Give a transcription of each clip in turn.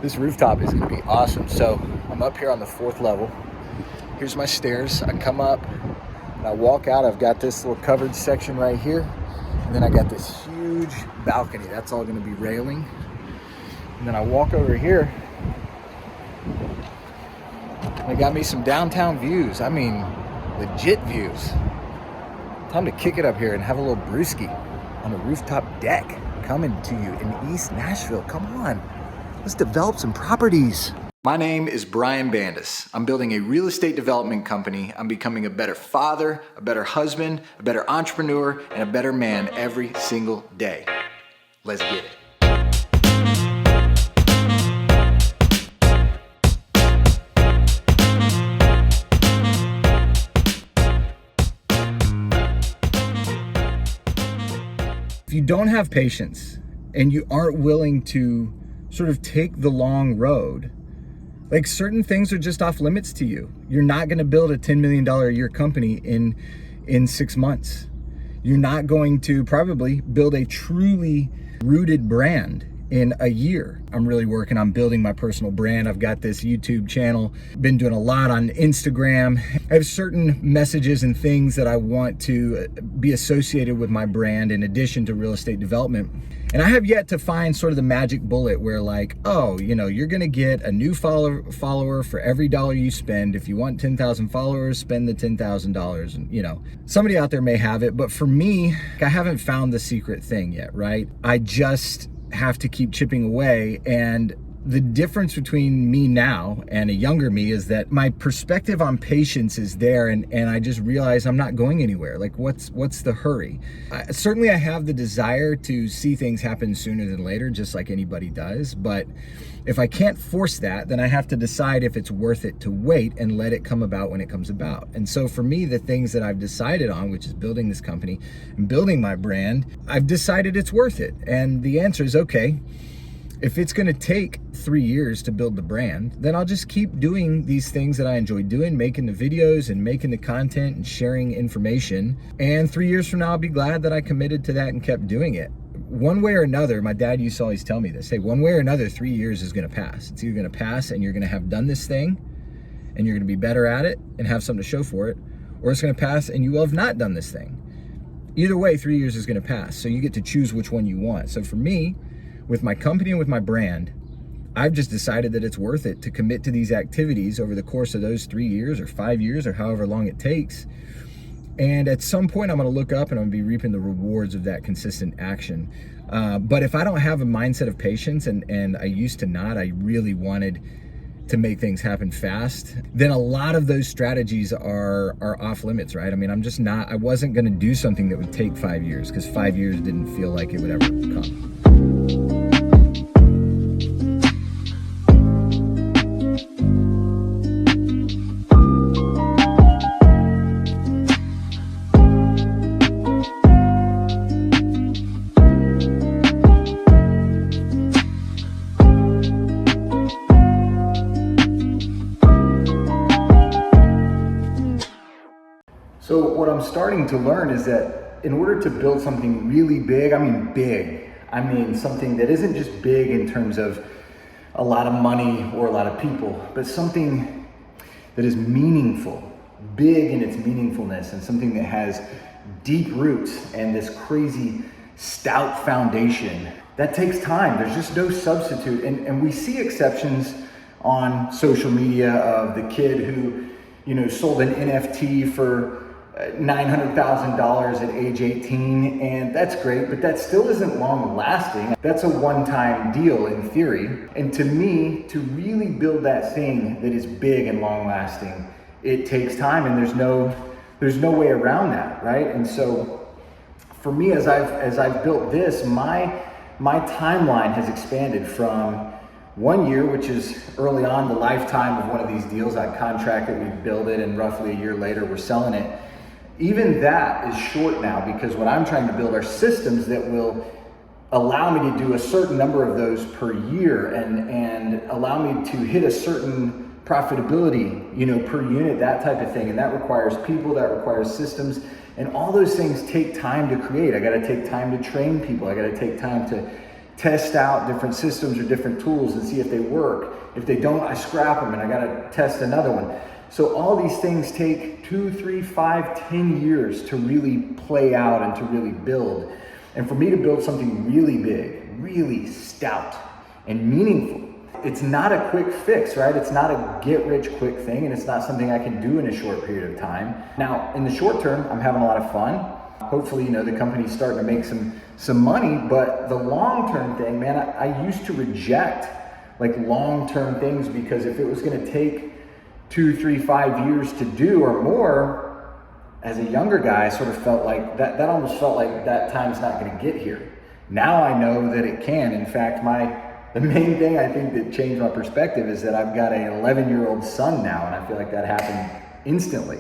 This rooftop is gonna be awesome. So I'm up here on the 4th level. Here's my stairs. I come up and I walk out. I've got this little covered section right here. And then I got this huge balcony. That's all gonna be railing. And then I walk over here. I got me some downtown views. I mean, legit views. Time to kick it up here and have a little brewski on the rooftop deck coming to you in East Nashville. Come on, let's develop some properties. My name is Brian Bandas. I'm building a real estate development company. I'm becoming a better father, a better husband, a better entrepreneur, and a better man every single day. Let's get it. If you don't have patience and you aren't willing to sort of take the long road, like certain things are just off limits to you. You're not going to build a $10 million a year company in 6 months. You're not going to probably build a truly rooted brand in a year. I'm really working on building my personal brand. I've got this YouTube channel, been doing a lot on Instagram. I have certain messages and things that I want to be associated with my brand in addition to real estate development. And I have yet to find sort of the magic bullet where like, oh, you know, you're gonna get a new follower for every dollar you spend. If you want 10,000 followers, spend the $10,000. And you know, somebody out there may have it, but for me, I haven't found the secret thing yet, right? I just have to keep chipping away. And the difference between me now and a younger me is that my perspective on patience is there, and I just realize I'm not going anywhere. Like what's the hurry? Certainly I have the desire to see things happen sooner than later, just like anybody does, but if I can't force that, then I have to decide if it's worth it to wait and let it come about when it comes about. And so for me, the things that I've decided on, which is building this company and building my brand, I've decided it's worth it. And the answer is, okay, if it's gonna take 3 years to build the brand, then I'll just keep doing these things that I enjoy doing, making the videos and making the content and sharing information. And 3 years from now, I'll be glad that I committed to that and kept doing it. One way or another, my dad used to always tell me this, hey, one way or another, 3 years is gonna pass. It's either gonna pass and you're gonna have done this thing and you're gonna be better at it and have something to show for it, or it's gonna pass and you will have not done this thing. Either way, 3 years is gonna pass. So you get to choose which one you want. So for me, with my company and with my brand, I've just decided that it's worth it to commit to these activities over the course of those 3 years or 5 years or however long it takes. And at some point I'm gonna look up and I'm gonna be reaping the rewards of that consistent action. But if I don't have a mindset of patience, and I used to not, I really wanted to make things happen fast, then a lot of those strategies are off limits, right? I mean, I wasn't gonna do something that would take 5 years because 5 years didn't feel like it would ever come. So what I'm starting to learn is that in order to build something really big, I mean something that isn't just big in terms of a lot of money or a lot of people, but something that is meaningful, big in its meaningfulness, and something that has deep roots and this crazy stout foundation. That takes time. There's just no substitute. And we see exceptions on social media of the kid who, you know, sold an NFT for $900,000 at age 18, and that's great, but that still isn't long lasting. That's a one-time deal in theory. And to me, to really build that thing that is big and long lasting, it takes time, and there's no way around that, right? And so for me, as I've built this, my timeline has expanded from 1 year, which is early on the lifetime of one of these deals. I contract it, we build it, and roughly a year later we're selling it. Even that is short now, because what I'm trying to build are systems that will allow me to do a certain number of those per year and allow me to hit a certain profitability, you know, per unit, that type of thing. And that requires people, that requires systems, and all those things take time to create. I got to take time to train people. I got to take time to test out different systems or different tools and see if they work. If they don't, I scrap them and I gotta test another one. So all these things take 2, 3, 5, 10 years to really play out and to really build. And for me to build something really big, really stout and meaningful, it's not a quick fix, right? It's not a get rich quick thing, and it's not something I can do in a short period of time. Now, in the short term, I'm having a lot of fun. Hopefully, the company's starting to make some money, but the long-term thing, man, I used to reject like long-term things, because if it was gonna take 2, 3, 5 years to do or more, as a younger guy, I sort of felt like that almost felt like that time's not gonna get here. Now I know that it can. In fact, the main thing I think that changed my perspective is that I've got an 11-year-old son now, and I feel like that happened instantly.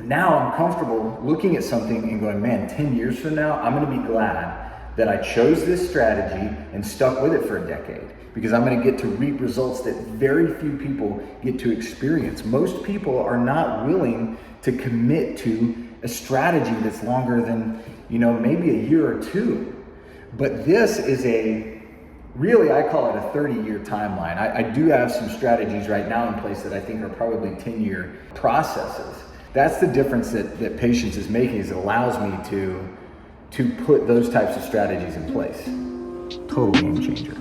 Now I'm comfortable looking at something and going, man, 10 years from now, I'm gonna be glad that I chose this strategy and stuck with it for a decade, because I'm gonna get to reap results that very few people get to experience. Most people are not willing to commit to a strategy that's longer than, maybe a year or two. But this is really, I call it a 30-year timeline. I do have some strategies right now in place that I think are probably 10-year processes. That's the difference that patience is making, is it allows me to put those types of strategies in place. Total game changer.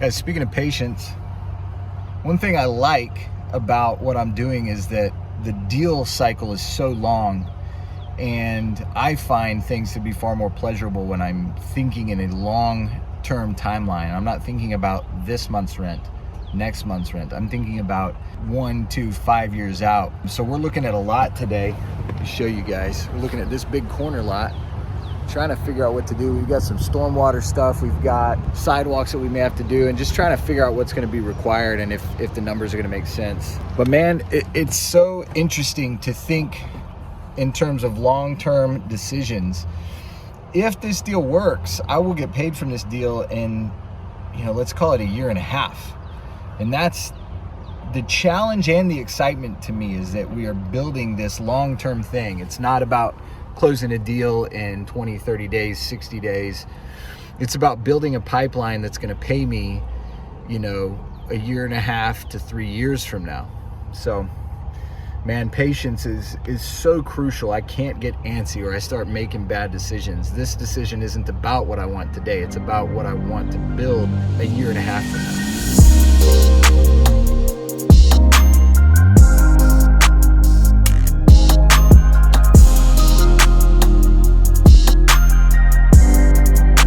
Guys, speaking of patience, one thing I like about what I'm doing is that the deal cycle is so long, and I find things to be far more pleasurable when I'm thinking in a long-term timeline. I'm not thinking about this month's rent, next month's rent. I'm thinking about 1, 2, 5 years out. So we're looking at a lot today. Let me show you guys. We're looking at this big corner lot, trying to figure out what to do. We've got some stormwater stuff, we've got sidewalks that we may have to do, and just trying to figure out what's going to be required and if the numbers are going to make sense. But man, it's so interesting to think in terms of long-term decisions. If this deal works, I will get paid from this deal in, let's call it a year and a half. And that's the challenge and the excitement to me, is that we are building this long-term thing. It's not about closing a deal in 20, 30 days, 60 days. It's about building a pipeline that's going to pay me, a year and a half to 3 years from now. So, man, patience is so crucial. I can't get antsy or I start making bad decisions. This decision isn't about what I want today. It's about what I want to build a year and a half from now.